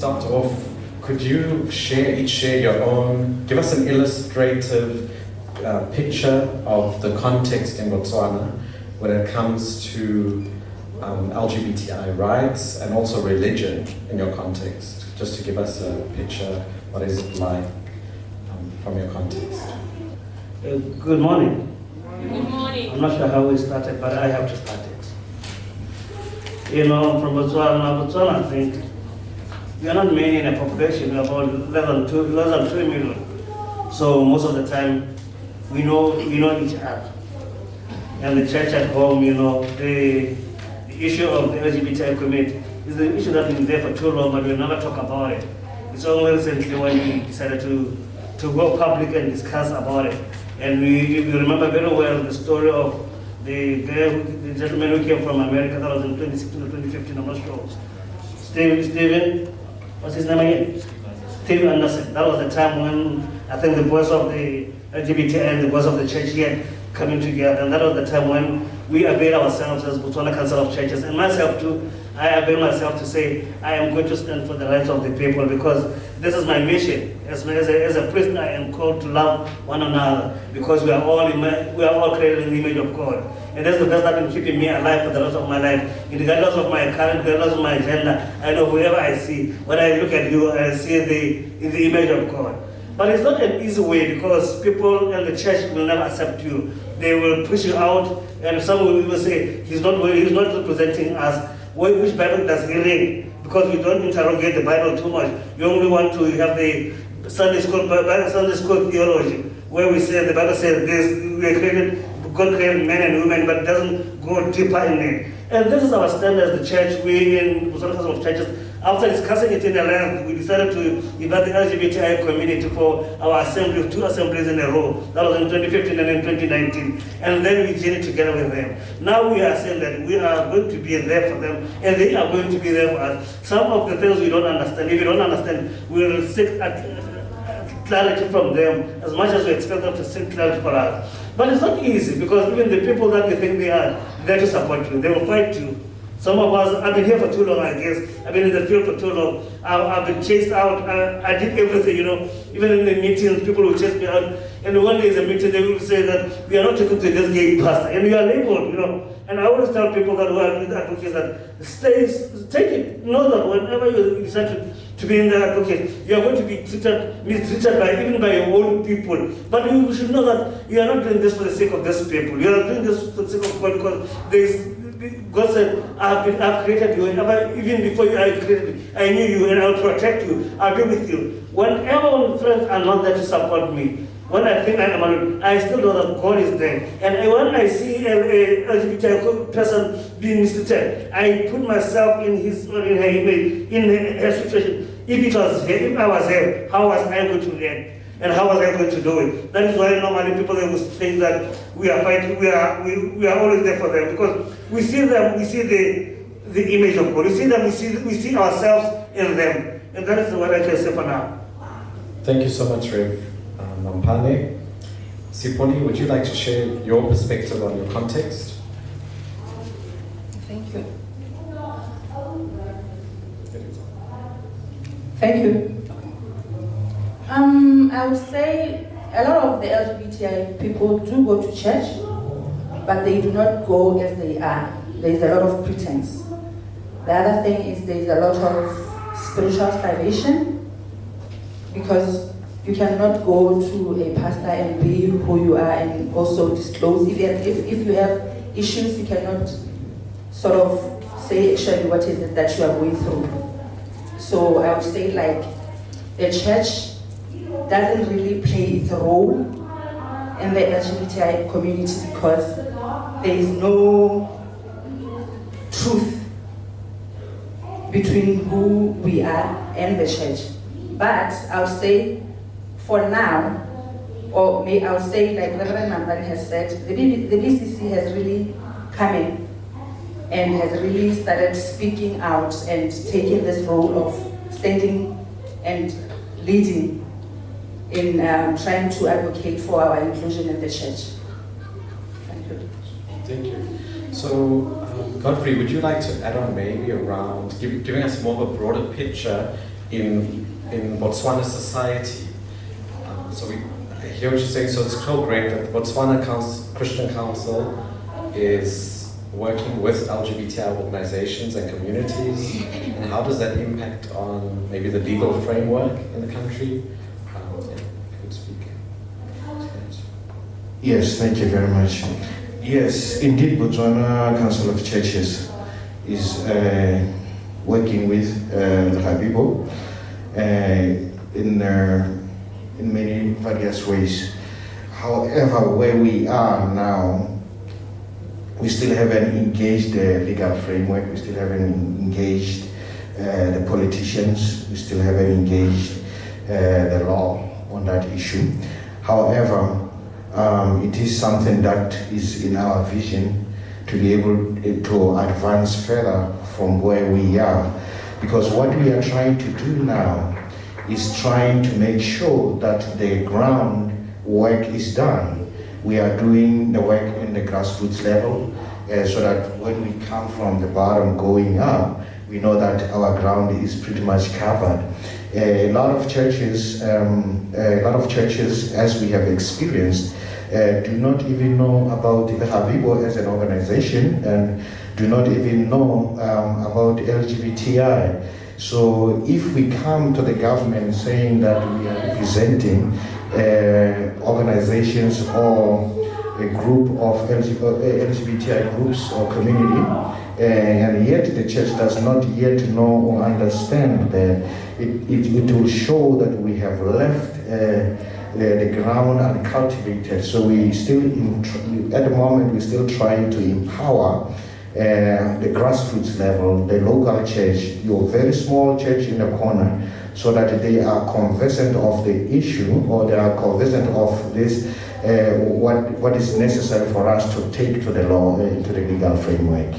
start off, could you each share your own, give us an illustrative picture of the context in Botswana when it comes to LGBTI rights and also religion in your context, just to give us a picture, what is it like from your context? Good morning. Good morning. I'm not sure how we started, but I have to start it. You know, from Botswana, I think we are not many in a population, about less than 2 million. So most of the time, we know each other. And the church at home, you know, the issue of the LGBTI community is the issue that's been there for too long, but we never talk about it. It's only recently when we decided to go public and discuss about it. And we remember very well the story of the gentleman who came from America. That was in 2016 or 2015, I'm not sure. Stephen, what's his name again? Stephen Anderson. That was the time when I think the voice of the LGBT and the voice of the church here coming together. And that was the time when we avail ourselves as Botswana Council of Churches, and myself too. I avail myself to say I am going to stand for the rights of the people, because this is my mission. As a priest, I am called to love one another, because we are all created in the image of God. And that's the best that can keep me alive for the rest of my life. Regardless of my current, regardless of my gender, I know whoever I see, when I look at you, I see in the image of God. But it's not an easy way, because people in the church will never accept you. They will push you out, and some will say he's not representing us. Which Bible does he read? Because we don't interrogate the Bible too much. We only want to have the Sunday school theology, where we say the Bible says this: God created men and women, but it doesn't go deeper in it. And this is our stand as the church. We in Botswana Council of Churches, after discussing it in the length, we decided to invite the LGBTI community for our assembly, 2 assemblies in a row. That was in 2015 and in 2019. And then we journeyed together with them. Now we are saying that we are going to be there for them, and they are going to be there for us. Some of the things we don't understand, if you don't understand, we will seek clarity from them as much as we expect them to seek clarity for us. But it's not easy, because even the people that we think they are there to support you, they will fight you. Some of us, I've been here for too long, I guess. I've been in the field for too long. I've been chased out. I did everything, you know. Even in the meetings, people will chase me out. And one day in a meeting, they will say that we are not talking to this gay pastor. And we are labeled, you know. And I always tell people that who are advocates that take it. Know that whenever you decide to be in the advocate, you are going to be mistreated even by your own people. But you should know that you are not doing this for the sake of these people. You are doing this for the sake of God, because God said, I've created you, even before I created you, I knew you, and I'll protect you, I'll be with you. Whenever my friends are not there to support me, when I think I am alone, I still know that God is there. And when I see a LGBT person being mistreated, I put myself in his or in her image, in her situation. If I was here, how was I going to react? And how was I going to do it? That is why normally people will think that we are fighting, we are always there for them, because we see them, we see the image of God. We see them, we see ourselves in them. And that is what I can say for now. Thank you so much, Rev Nampane. Sipoli, would you like to share your perspective on your context? Thank you. Thank you. I would say a lot of the LGBTI people do go to church, but they do not go as they are. There is a lot of pretense. The other thing is there is a lot of spiritual starvation, because you cannot go to a pastor and be who you are and also disclose. If you have issues, you cannot sort of say actually what is it that you are going through. So I would say like the church doesn't really play its role in the LGBTI community, because there is no truth between who we are and the church. But I would say for now, or I would say like Reverend Nambani has said, the BCC has really come in and has really started speaking out and taking this role of standing and leading in trying to advocate for our inclusion in the church. Thank you. Thank you. So, Godfrey, would you like to add on maybe around giving us more of a broader picture in Botswana society. I hear what you're saying, so it's so great that the Botswana Christian Council is working with LGBTI organizations and communities, and how does that impact on maybe the legal framework in the country? Could speak. Yes, thank you very much. Yes, indeed, Botswana Council of Churches is working with LEGABIBO in many various ways. However, where we are now, we still haven't engaged the legal framework, we still haven't engaged the politicians, we still haven't engaged the law on that issue. However, it is something that is in our vision to be able to advance further from where we are. Because what we are trying to do now is trying to make sure that the ground work is done. We are doing the work in the grassroots level so that when we come from the bottom going up, we know that our ground is pretty much covered. A lot of churches, as we have experienced, do not even know about LEGABIBO as an organization and do not even know about LGBTI. So if we come to the government saying that we are representing organizations or a group of LGBTI groups or community, and yet the church does not yet know or understand that it will show that we have left the ground uncultivated. So we still, at the moment, we're still trying to empower the grassroots level, the local church, your very small church in the corner, so that they are conversant of the issue, or they are conversant of this, what is necessary for us to take to the law, to the legal framework.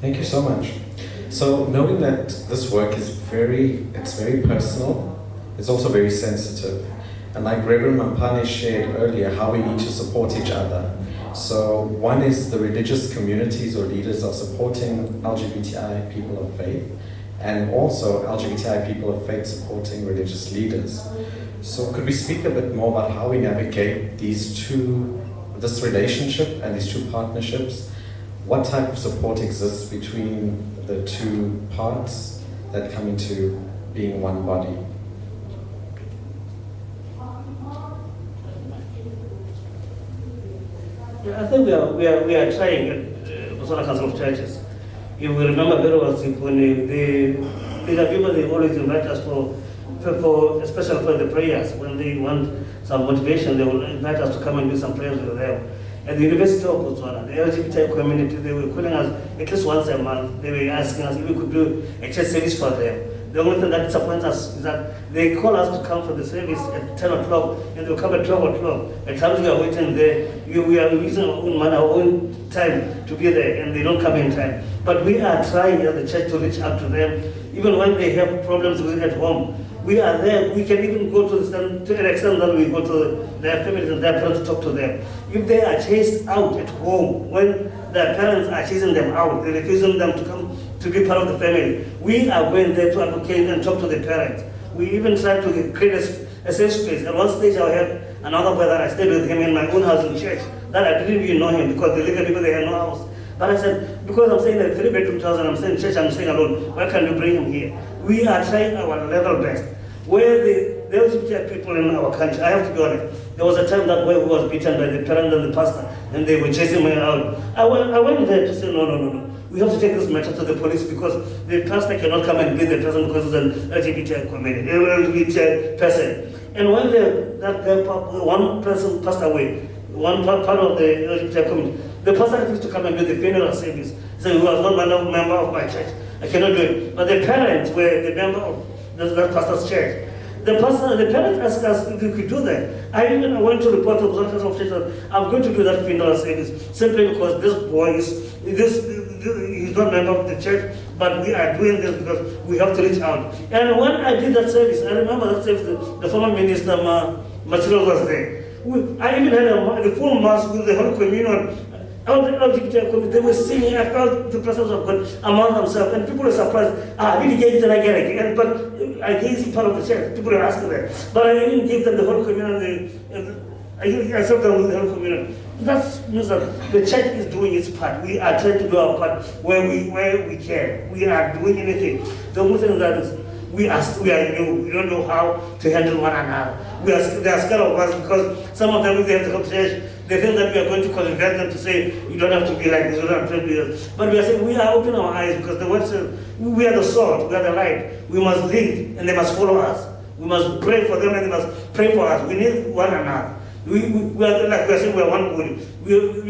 Thank you so much. So knowing that this work is very personal, it's also very sensitive. And like Reverend Mampane shared earlier, how we need to support each other. So one is the religious communities or leaders are supporting LGBTI people of faith, and also LGBTI people of faith supporting religious leaders. So could we speak a bit more about how we navigate this relationship and these two partnerships? What type of support exists between the two parts that come into being one body? I think we are trying at Botswana Council of Churches. If we remember very well, when the people, they always invite us for especially for the prayers. When they want some motivation, they will invite us to come and do some prayers with them. At the University of Botswana, the LGBT community, they were calling us at least once a month. They were asking us if we could do a church service for them. The only thing that disappoints us is that they call us to come for the service at 10 o'clock and they'll come at 12 o'clock. At times we are waiting there. We are using our own money, our own time to be there, and they don't come in time. But we are trying as the church to reach out to them, even when they have problems with it at home. We are there. We can even go to an extent that we go to their families and their parents to talk to them. If they are chased out at home, when their parents are chasing them out, they're refusing them to come to be part of the family, we are going there to advocate and talk to the parents. We even try to create a safe space. At one stage I had another brother, I stayed with him in my own house in church, that I didn't even know him because the legal people, they had no house. But I said, because I'm staying in a 3-bedroom house and I'm staying in church, I'm staying alone, why can't you bring him here? We are trying our level best. Where the LGBT people in our country, I have to be honest, there was a time that where we was beaten by the parent and the pastor, and they were chasing me out. I went there to say, no. We have to take this matter to the police because the pastor cannot come and be the person because he's an LGBT community, LGBT person. And when one person passed away, one part of the LGBT community, the pastor refused to come and do the funeral service. He said, he was not a member of my church. I cannot do it. But the parents were the member of that pastor's church. The parents asked us if we could do that. I went to report to the Botswana Council of Churches. I'm going to do that funeral service simply because this boy he's not a member of the church, but we are doing this because we have to reach out. And when I did that service, I remember that service, the former minister, Material was there. I even had the full mass with the Holy Communion. All the LGBTI community, they were singing, I felt the presence of God among themselves, and people were surprised. I didn't get it and again, but I gave part of the church. People were asking that. But I didn't give them the whole community. I served them with the whole community. That means that the church is doing its part. We are trying to do our part where we can. We are doing anything. The only thing that is, we are new. We don't know how to handle one another. They are scared of us because some of them, if they have to come to church, they think that we are going to convert them to say, you don't have to be like this, you don't have to be this. But we are saying, we are opening our eyes because the word says, we are the salt, we are the light. We must lead and they must follow us. We must pray for them and they must pray for us. We need one another. We are like we are saying we are one body.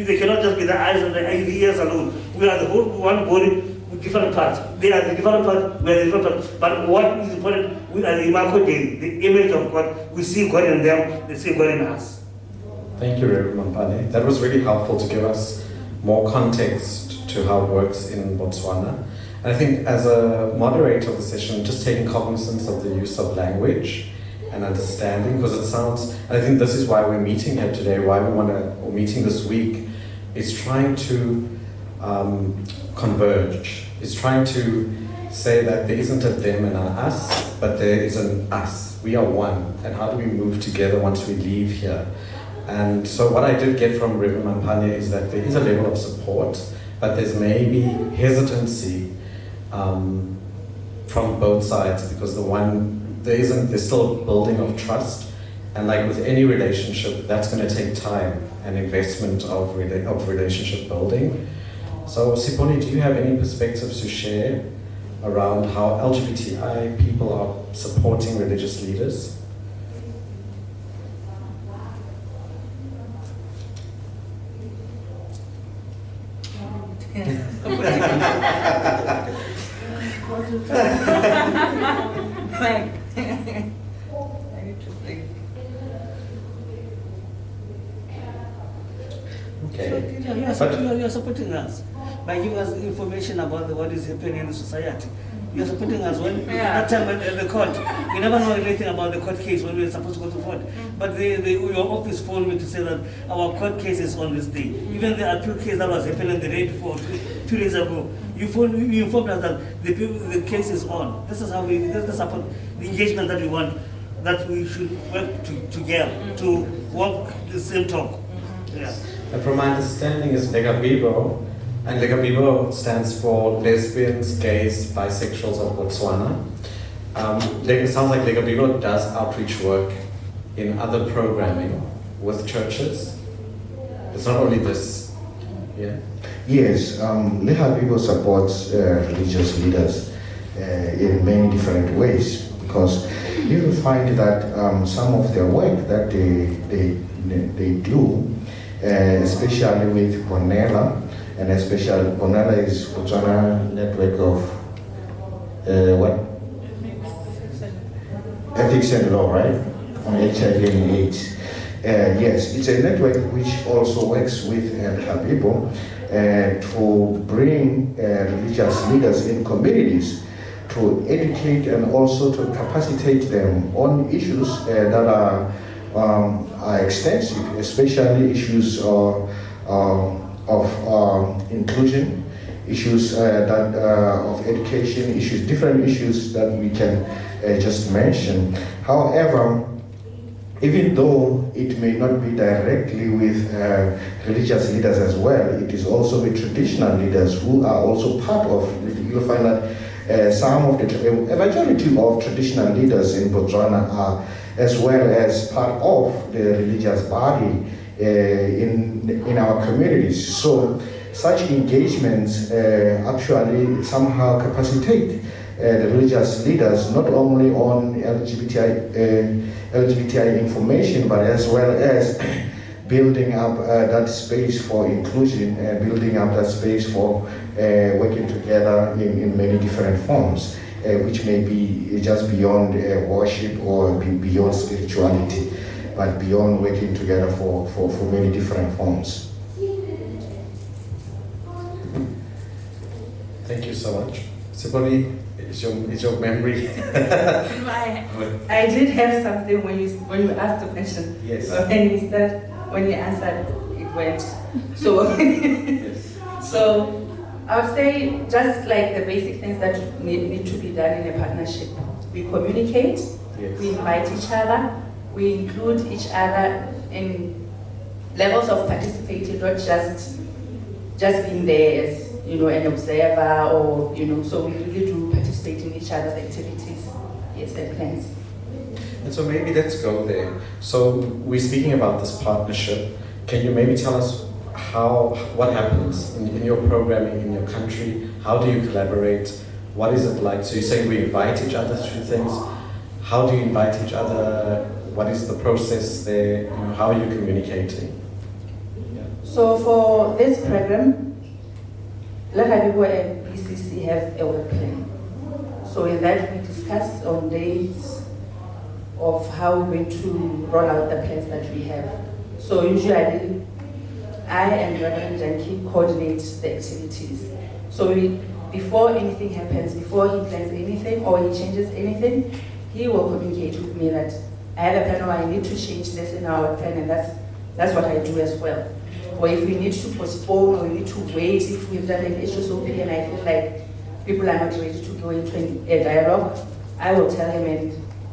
They cannot just be the eyes and the ears alone. We are the whole one body with different parts. They are the different parts, we are the different parts. But what is important, we are the Imako Dei, the image of God. We see God in them, they see God in us. Thank you, Reverend Mampane. That was really helpful to give us more context to how it works in Botswana. And I think as a moderator of the session, just taking cognizance of the use of language and understanding, because it sounds, and I think this is why we're meeting here today, why we want to, or meeting this week, is trying to converge. It's trying to say that there isn't a them and an us, but there is an us. We are one. And how do we move together once we leave here? And so what I did get from Reverend Mampane is that there is a level of support, but there's maybe hesitancy from both sides, because there's still building of trust, and like with any relationship, that's going to take time and investment of relationship building. So Siponi, do you have any perspectives to share around how LGBTI people are supporting religious leaders? Okay. So, you are supporting us by giving us information about what is happening in the society. You are supporting us when that time at the court. We never know anything about the court case when we were supposed to go to court. But your office phoned me to say that our court case is on this day. Even the appeal case that was happening the day before, 2 days ago, you informed us that the case is on. This is how this is the engagement that we want, that we should work together to walk the same talk. Yeah. And from my understanding is LEGABIBO, and LEGABIBO stands for Lesbians, Gays, Bisexuals of Botswana. It sounds like LEGABIBO does outreach work in other programming with churches. It's not only this. Yeah. Yes, LEGABIBO supports religious leaders in many different ways, because you will find that some of their work that they do, especially with Bonella, and especially Bonella is Botswana network of ethics and law, right? On HIV and AIDS. Yes, it's a network which also works with LEGABIBO to bring religious leaders in communities to educate and also to capacitate them on issues that are extensive, especially issues of inclusion, issues of education, issues, different issues that we can just mention. However, even though it may not be directly with religious leaders as well, it is also with traditional leaders who are also part of, you'll find that some of a majority of traditional leaders in Botswana are as well as part of the religious body in our communities. So such engagements actually somehow capacitate the religious leaders not only on LGBTI information, but as well as building up that space for inclusion, building up that space for working together in many different forms, which may be just beyond worship or beyond spirituality, but beyond working together for many different forms. Thank you so much. Siponi, is your memory? I did have something when you asked the question. Yes. When you answered, it it went. So, so I would say just like the basic things that need to be done in a partnership. We communicate, we invite each other, we include each other in levels of participating, not just being there as, an observer or, so we really do participate in each other's activities, yes, and plans. And so maybe let's go there. So we're speaking about this partnership. Can you maybe tell us what happens in your programming in your country? How do you collaborate? What is it like? So you're saying we invite each other to things. How do you invite each other? What is the process there? How are you communicating? Yeah. So for this program, LEGABIBO and BCC have a work plan. So in that we discuss on dates of how we're going to roll out the plans that we have. So usually I and Reverend Janki coordinate the activities. So before anything happens, before he plans anything or he changes anything, he will communicate with me that I have a plan or I need to change this in our plan, and that's what I do as well. Or if we need to postpone or we need to wait, if we've done an HSOP and I feel like people are not ready to go into a dialogue, I will tell him and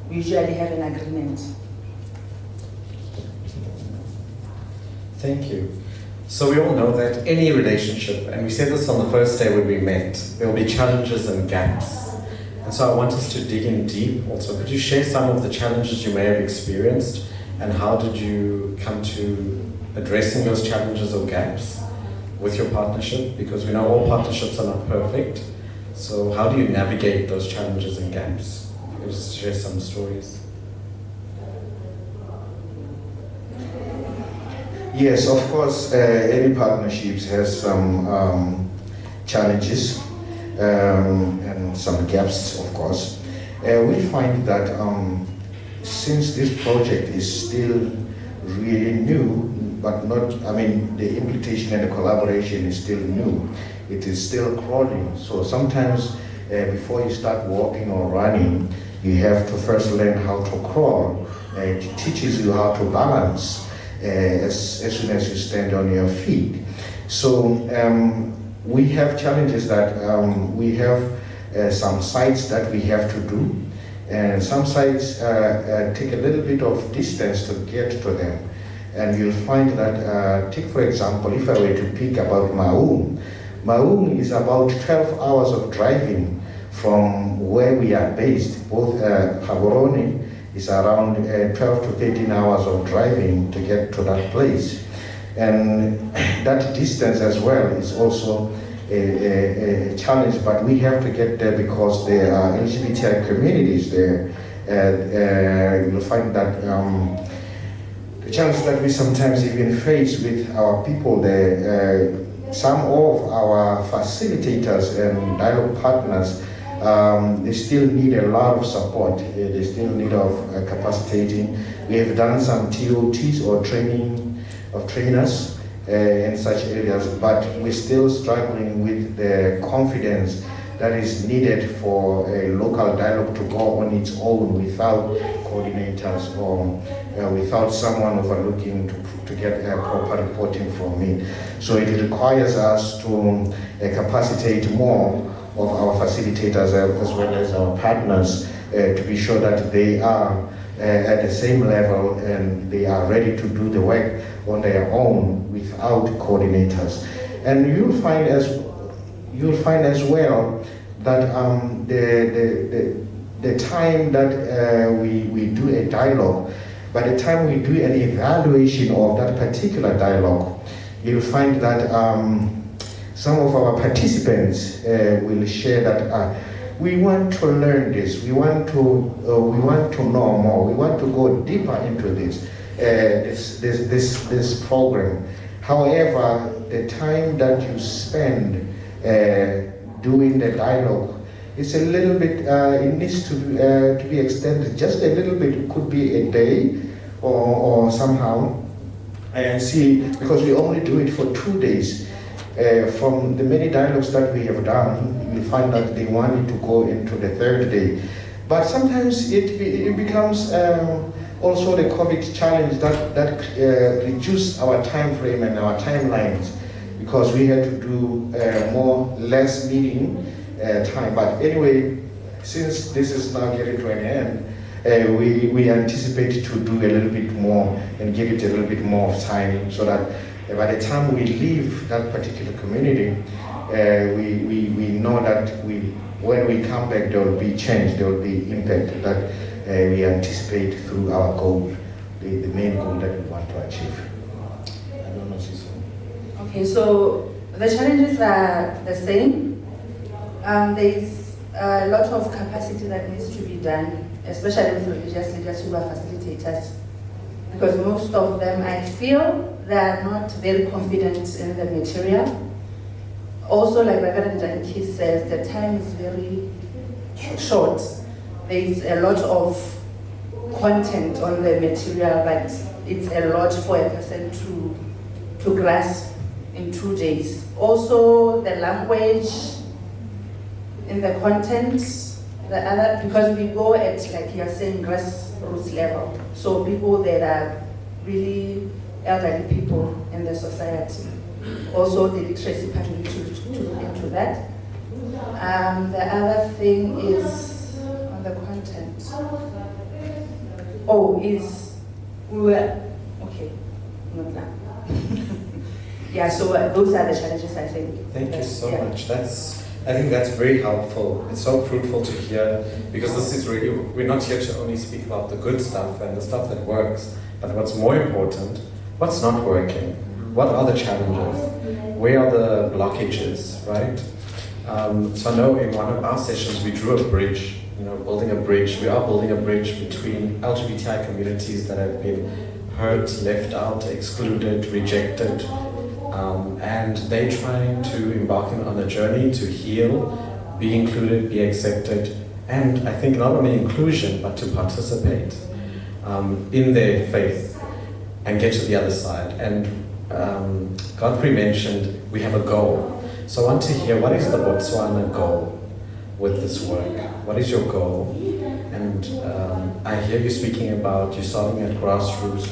we usually have an agreement. Thank you. So we all know that any relationship, and we said this on the first day when we met, there will be challenges and gaps. And so I want us to dig in deep also. Could you share some of the challenges you may have experienced and how did you come to addressing those challenges or gaps with your partnership? Because we know all partnerships are not perfect. So how do you navigate those challenges and gaps? If you could just share some stories. Yes, of course, any partnerships has some challenges and some gaps, of course. We find that since this project is still really new, but not, the implementation and the collaboration is still new. It is still crawling. So sometimes before you start walking or running, you have to first learn how to crawl. It teaches you how to balance as soon as you stand on your feet. So we have challenges that we have some sites that we have to do, and some sites take a little bit of distance to get to them. And you'll find that, take for example, if I were to pick about Maung is about 12 hours of driving from where we are based. Both Gaborone is around 12 to 13 hours of driving to get to that place. And that distance as well is also a challenge, but we have to get there because there are LGBTI communities there. You'll find that the challenge that we sometimes even face with our people there, some of our facilitators and dialogue partners, they still need a lot of support. They still need of capacitating. We have done some TOTs or training of trainers in such areas, but we're still struggling with the confidence that is needed for a local dialogue to go on its own without coordinators or without someone overlooking to get proper reporting from it. So it requires us to capacitate more of our facilitators as well as our partners to be sure that they are at the same level and they are ready to do the work on their own without coordinators. And you'll find as well that the time that we do a dialogue, by the time we do an evaluation of that particular dialogue, you'll find that some of our participants will share that we want to learn this, we want to know more, we want to go deeper into this program. However, the time that you spend doing the dialogue is a little bit, it needs to be extended just a little bit. It could be a day or somehow. And see, because we only do it for 2 days. From the many dialogues that we have done, you'll find that they want it to go into the 3rd day. But sometimes it becomes also the COVID challenge that reduced our time frame and our timelines, because we had to do less meeting time. But anyway, since this is now getting to an end, we anticipate to do a little bit more and give it a little bit more of time, so that by the time we leave that particular community, we know that when we come back, there will be change, there will be impact that we anticipate through our goal, the main goal that we want to achieve. I don't know, Siso. Okay, so the challenges are the same. There's a lot of capacity that needs to be done, especially with religious leaders who are facilitators, because most of them, I feel, they are not very confident in the material. Also, like Reverend Janki says, the time is very short. There is a lot of content on the material, but it's a lot for a person to grasp in 2 days. Also, the language in the content, because we go at, like you're saying, grassroots level. So people that are really elderly people in the society. Also, the literacy part, we need to look into that. The other thing is on the content. Okay, not now. Yeah, so those are the challenges, I think. Thank you so much. I think that's very helpful. It's so fruitful to hear, because this is really, we're not here to only speak about the good stuff and the stuff that works, but what's more important, what's not working? What are the challenges? Where are the blockages, right? So I know in one of our sessions we drew a bridge, building a bridge. We are building a bridge between LGBTI communities that have been hurt, left out, excluded, rejected, and they're trying to embark on a journey to heal, be included, be accepted, and I think not only inclusion, but to participate in their faith and get to the other side. And Godfrey mentioned we have a goal. So I want to hear, what is the Botswana goal with this work? What is your goal? And I hear you speaking about you starting at grassroots,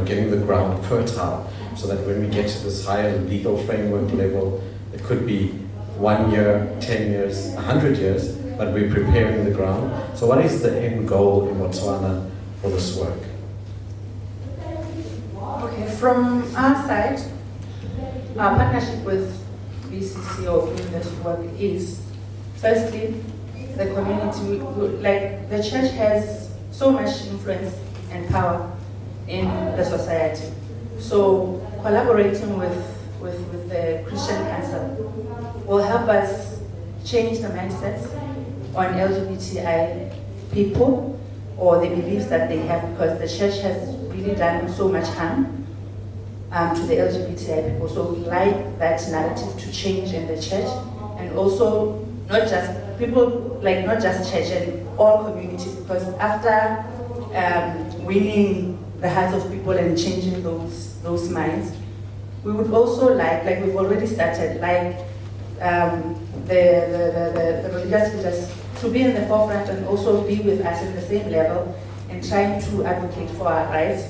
getting the ground fertile, so that when we get to this higher legal framework level, it could be 1 year, 10 years, 100 years, but we're preparing the ground. So what is the end goal in Botswana for this work? Okay, from our side, our partnership with BCC or doing this work is, firstly, the community, like the church has so much influence and power in the society. So collaborating with the Christian Council will help us change the mindsets on LGBTI people or the beliefs that they have, because the church has really done so much harm to the LGBTI people. So we like that narrative to change in the church, and also not just people, like not just church, and all communities, because after winning the hearts of people and changing those minds, we would also like we've already started, the religious leaders to be in the forefront and also be with us at the same level and trying to advocate for our rights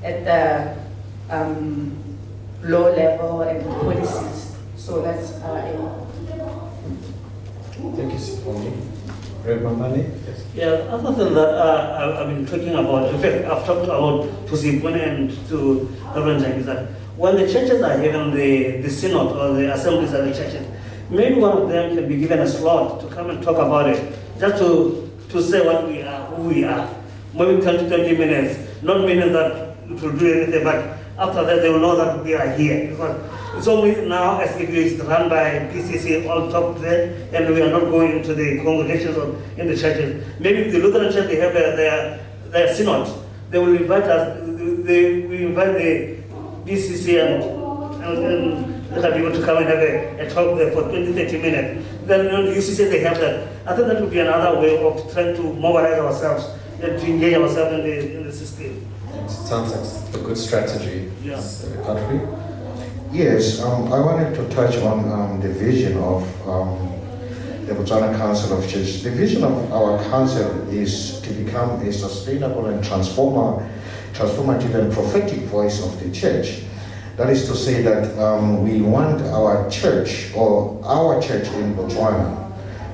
at the low level and policies. So that's our aim. Thank you, Siphomi. Reverend Mambane? Yes. Yeah, other than that, I've been talking about, in fact, I've talked about to Siphomi and to Reverend Janki, is that when the churches are having the synod or the assemblies of the churches, maybe one of them can be given a slot to come and talk about it, just to say what we are, who we are. Maybe 10 to 20 minutes, not meaning that it will do anything, but after that they will know that we are here. Because it's only now as if it's run by PCC on top there, and we are not going into the congregations or in the churches. Maybe the Lutheran Church, they have their synod. They will invite us, we invite the BCC and LEGABIBO to come and have a talk there for 20-30 minutes. Then UCC, they have that. I think that would be another way of trying to mobilize ourselves and to engage ourselves in the system. It sounds like a good strategy. Yeah. Godfrey? Yes, I wanted to touch on the vision of the Botswana Council of Churches. The vision of our council is to become a sustainable and transformative and prophetic voice of the church. That is to say that we want our church in Botswana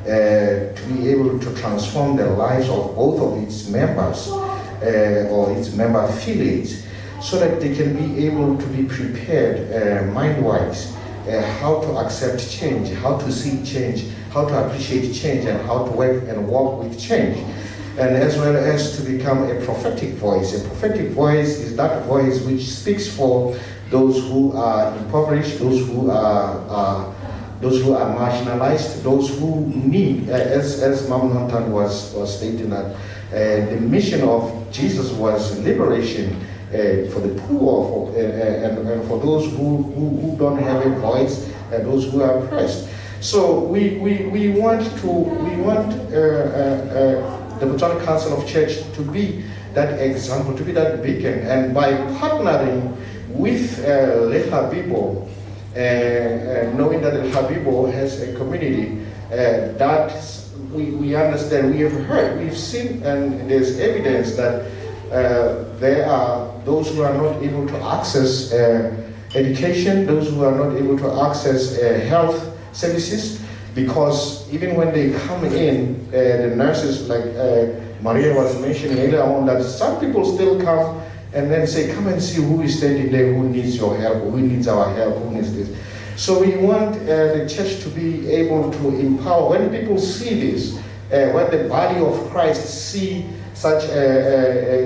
to be able to transform the lives of both of its members or its member affiliates, so that they can be able to be prepared mind-wise how to accept change, how to see change, how to appreciate change, and how to work and walk with change. And as well as to become a prophetic voice. A prophetic voice is that voice which speaks for those who are impoverished, those who are marginalized, those who need, as Mama Nantan was stating, that the mission of Jesus was liberation for the poor, and for those who don't have a voice, and those who are oppressed. So we want the Botswana Council of Church to be that example, to be that beacon, and by partnering with LEGABIBO, knowing that LEGABIBO has a community that we understand, we have heard, we've seen, and there's evidence that there are those who are not able to access education, those who are not able to access health services, because even when they come in, the nurses, like Maria was mentioning earlier on, that some people still come and then say, come and see who is standing there, who needs your help, who needs our help, who needs this. So we want the church to be able to empower. When people see this, when the body of Christ see such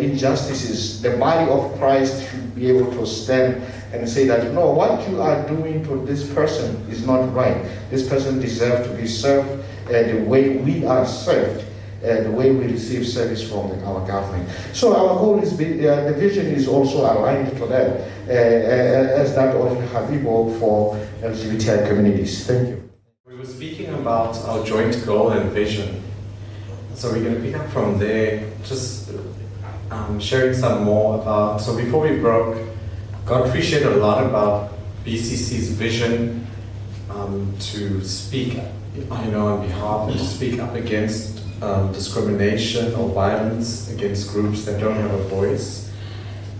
injustices, the body of Christ should be able to stand and say that, no, what you are doing to this person is not right. This person deserves to be served the way we are served, the way we receive service from our government. So our goal is, the vision is also aligned to that, as that of LEGABIBO for LGBTI communities. Thank you. We were speaking about our joint goal and vision. So we're going to pick up from there, just sharing some more about, so before we broke, Godfrey shared a lot about BCC's vision to speak, on behalf and to speak up against discrimination or violence against groups that don't have a voice.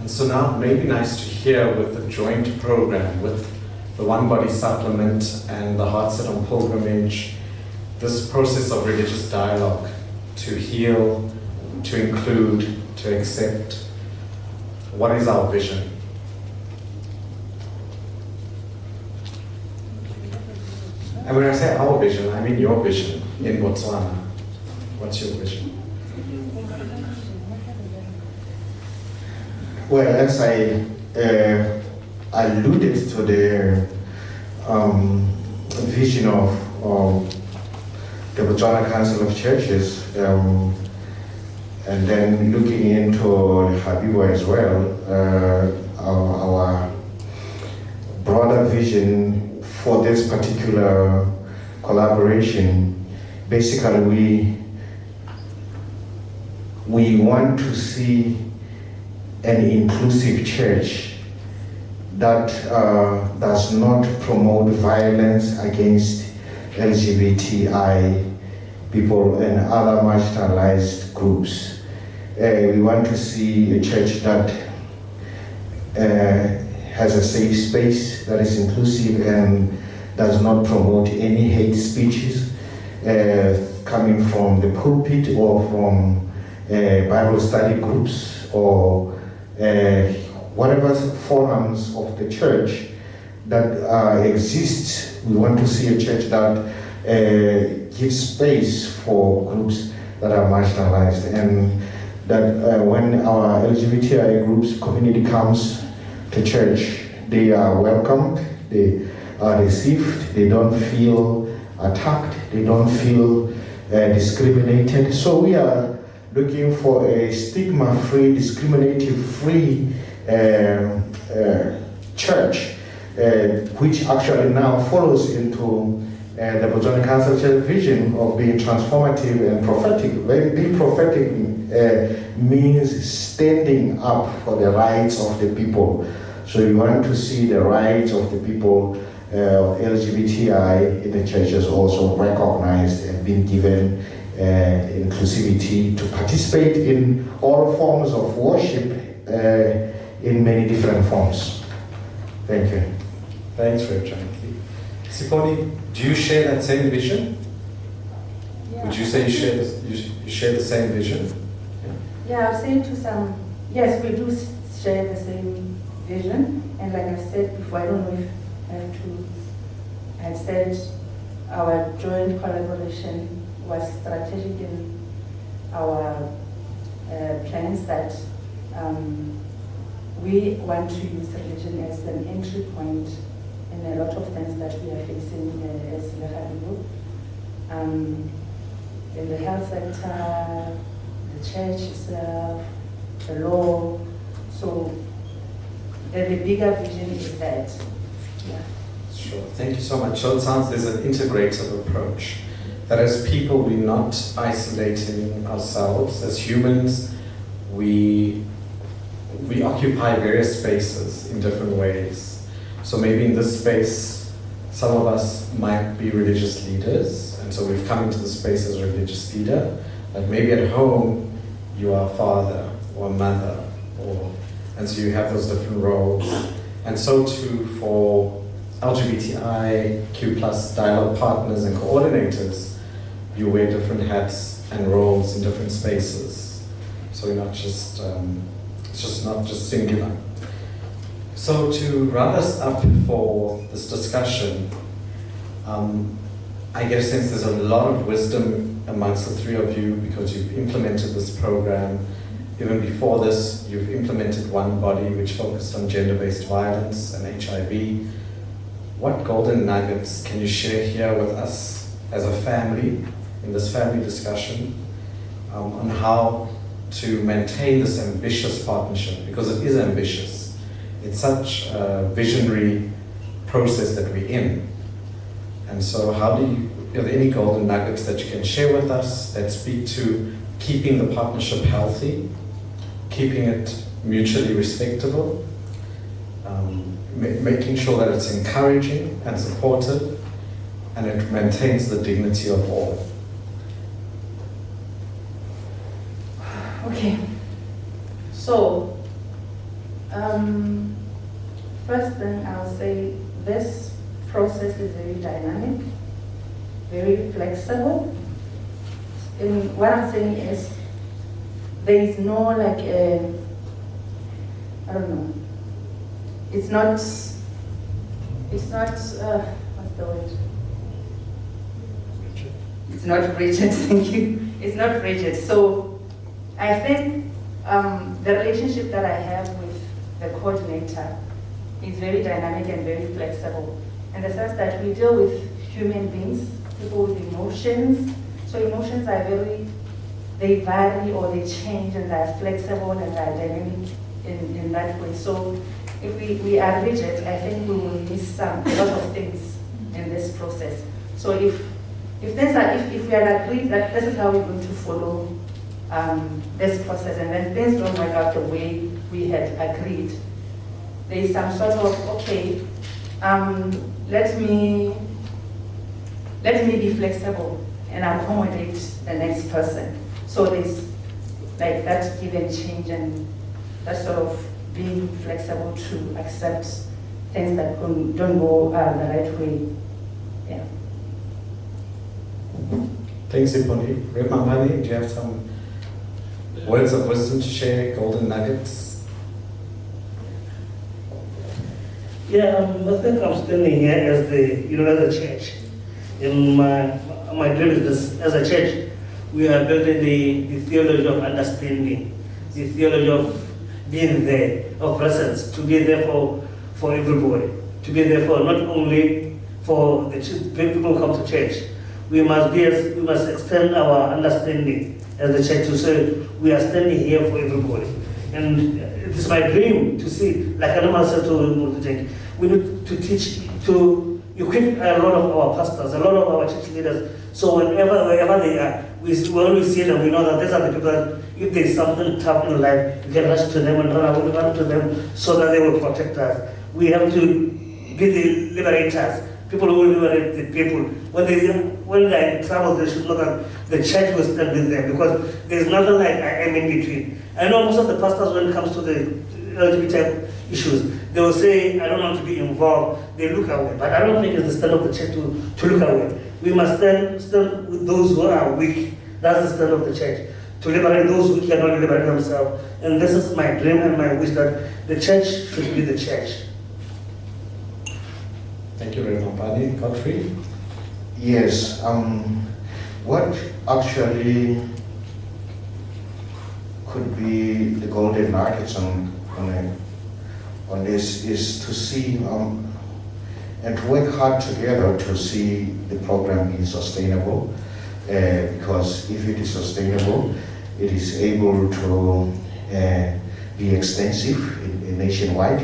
And so now it may be nice to hear with the joint program, with the One Body Supplement and the Heart Set on Pilgrimage, this process of religious dialogue to heal, to include, to accept. What is our vision? And when I say our vision, I mean your vision in Botswana. What's your vision? Well, as I alluded to the vision of the Botswana Council of Churches, and then looking into LEGABIBO as well, our broader vision for this particular collaboration, basically we want to see an inclusive church that does not promote violence against LGBTI people and other marginalized groups. We want to see a church that has a safe space, that is inclusive and does not promote any hate speeches coming from the pulpit or from Bible study groups or whatever forums of the church that exists. We want to see a church that gives space for groups that are marginalized, and that when our LGBTI groups community comes to church, they are welcomed, they are received, they don't feel attacked, they don't feel discriminated. So we are looking for a stigma-free, discriminative-free church, which actually now follows into the Botswana Council of Churches vision of being transformative and prophetic. Being prophetic means standing up for the rights of the people. So we want to see the rights of the people LGBTI in the church is also recognized and been given inclusivity to participate in all forms of worship in many different forms. Thank you. Thanks, Rev Janaki. Siponi, do you share that same vision? Yeah. Would you say you share the same vision? Yeah, I've said to some, yes, we do share the same vision. And like I said before, I don't know if I have to, I said our joint collaboration was strategic in our plans that we want to use religion as an entry point in a lot of things that we are facing as LEGABIBO. In the health sector, the church itself, the law. So the bigger vision is that. Yeah. Sure, thank you so much. So it sounds there's an integrative approach. That as people, we're not isolating ourselves. As humans, we occupy various spaces in different ways. So maybe in this space, some of us might be religious leaders, and so we've come into the space as a religious leader. But maybe at home, you are a father or a mother, and so you have those different roles. And so too for LGBTIQ+ dialogue partners and coordinators, you wear different hats and roles in different spaces. So you're not just, it's just not just singular. So to wrap us up for this discussion, I get a sense there's a lot of wisdom amongst the three of you because you've implemented this program. Even before this, you've implemented One Body, which focused on gender-based violence and HIV. What golden nuggets can you share here with us as a family, in this family discussion, on how to maintain this ambitious partnership? Because it is ambitious. It's such a visionary process that we're in. And so are there any golden nuggets that you can share with us that speak to keeping the partnership healthy, keeping it mutually respectable, making sure that it's encouraging and supportive, and it maintains the dignity of all? Okay. So, first thing I'll say, this process is very dynamic, very flexible. And what I'm saying is, there is no like I don't know. It's not, what's the word? It's not rigid, thank you. It's not rigid. So I think the relationship that I have with the coordinator is very dynamic and very flexible, in the sense that we deal with human beings, people with emotions. So emotions are they vary or they change, and they're flexible and they're dynamic in that way. So if we are rigid, I think we will miss a lot of things in this process. So if we are agreed that this is how we're going to follow this process, and then things don't work out the way we had agreed, there is some sort of, okay, let me be flexible and accommodate the next person. So there's like that give and change, and that sort of being flexible to accept things that don't go the right way. Yeah. Thanks, Iponi. Rev Mampane, do you have some words of wisdom to share, golden nuggets? Yeah, I think I'm standing here as as a church. In my dream is this: as a church, we are building the theology of understanding, the theology of being there, of presence, to be there for everybody, to be there for not only for the people who come to church. We must extend our understanding as the church to say we are standing here for everybody. And it is my dream to see, like Anama said to we need to teach, to equip a lot of our pastors, a lot of our church leaders, so wherever they are, when we see them, we know that these are the people that if there is something tough in life, we can rush to them and run to them so that they will protect us. We have to be the liberators, people who will liberate the people. When they are in trouble, they should know that the church will stand with them, because there's nothing like I am in between. I know most of the pastors, when it comes to the LGBT issues, they will say, I don't want to be involved, they look away. But I don't think it's the stand of the church to look away. We must stand with those who are weak. That's the stand of the church, to liberate those who cannot liberate themselves. And this is my dream and my wish, that the church should be the church. Thank you very much, Godfrey. Yes, what actually could be the golden nuggets on this is to see and to work hard together to see the program being sustainable, because if it is sustainable, it is able to be extensive nationwide,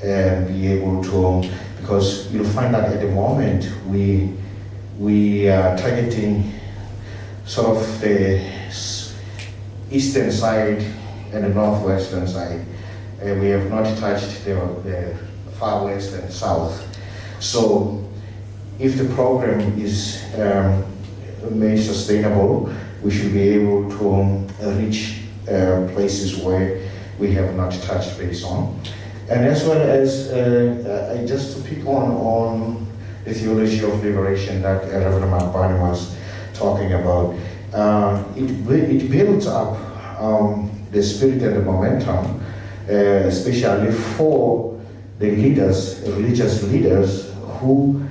and be able to, because you'll find that at the moment we are targeting sort of the eastern side and the northwestern side. We have not touched the far west and south. So if the program is made sustainable, we should be able to reach places where we have not touched base on. And as well as, just to pick on the theology of liberation that Reverend Mapani was talking about, it builds up the spirit and the momentum, especially for the leaders, religious leaders who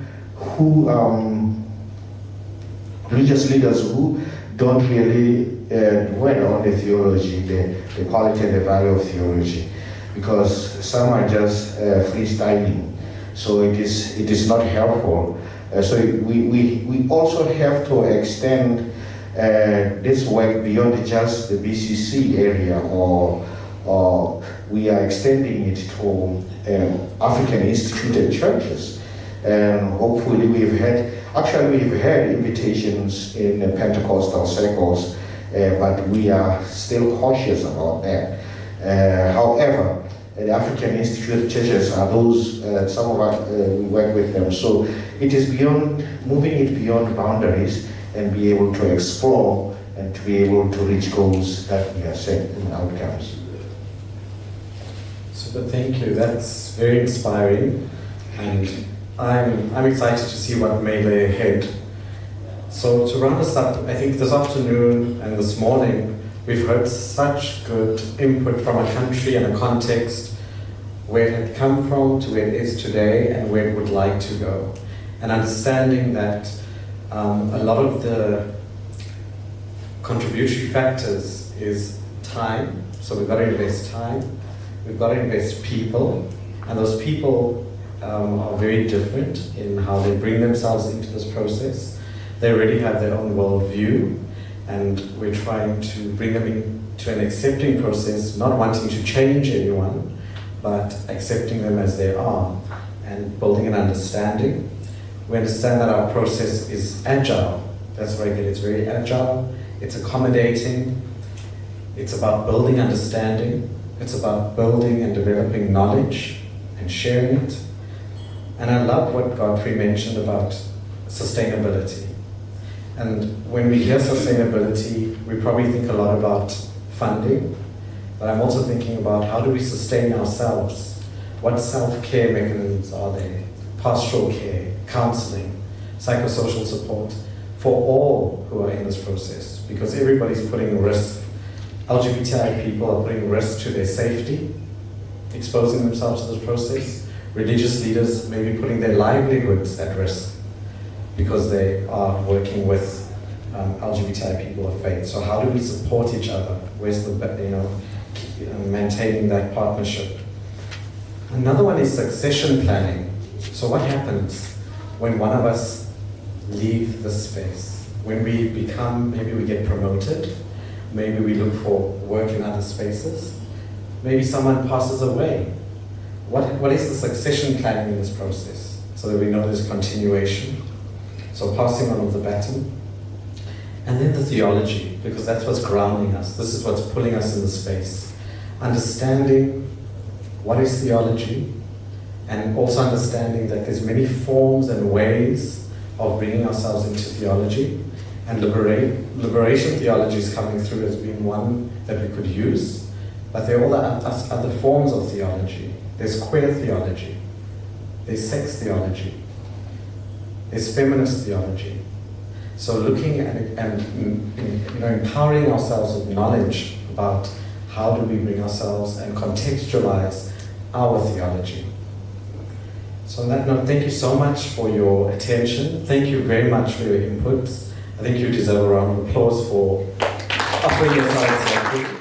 don't really dwell on the theology, the quality and the value of theology, because some are just freestyling. So it is not helpful. So we also have to extend this work beyond just the BCC area, or we are extending it to African instituted churches. And hopefully we've had invitations in the Pentecostal circles, but we are still cautious about that. However, the African instituted churches are those, some of us, we work with them. So it is beyond, moving it beyond boundaries and be able to explore and to be able to reach goals that we have set in outcomes. Super, thank you. That's very inspiring, and I'm excited to see what may lay ahead. So to round us up, I think this afternoon and this morning, we've heard such good input from a country and a context, where it had come from to where it is today and where it would like to go. And understanding that a lot of the contributory factors is time. So we've got to invest time, we've got to invest people, and those people are very different in how they bring themselves into this process. They already have their own worldview, and we're trying to bring them into an accepting process, not wanting to change anyone, but accepting them as they are and building an understanding. We understand that our process is agile. That's right, it's very agile, it's accommodating, it's about building understanding, it's about building and developing knowledge and sharing it. And I love what Godfrey mentioned about sustainability. And when we hear sustainability, we probably think a lot about funding, but I'm also thinking about how do we sustain ourselves? What self-care mechanisms are there? Pastoral care, counseling, psychosocial support for all who are in this process, because everybody's putting risk. LGBTI people are putting risk to their safety, exposing themselves to this process. Religious leaders may be putting their livelihoods at risk because they are working with LGBTI people of faith. So how do we support each other? Where's the, maintaining that partnership? Another one is succession planning. So what happens when one of us leave the space? When we become, maybe we get promoted, maybe we look for work in other spaces, maybe someone passes away. What is the succession planning in this process? So that we know there's continuation. So passing on of the baton. And then the theology, because that's what's grounding us. This is what's pulling us in the space. Understanding what is theology, and also understanding that there's many forms and ways of bringing ourselves into theology, and liberation theology is coming through as being one that we could use, but there are all the other forms of theology. There's queer theology, there's sex theology, there's feminist theology. So looking at it and empowering ourselves with knowledge about how do we bring ourselves and contextualize our theology. So on that note, thank you so much for your attention. Thank you very much for your inputs. I think you deserve a round of applause for offering yourselves.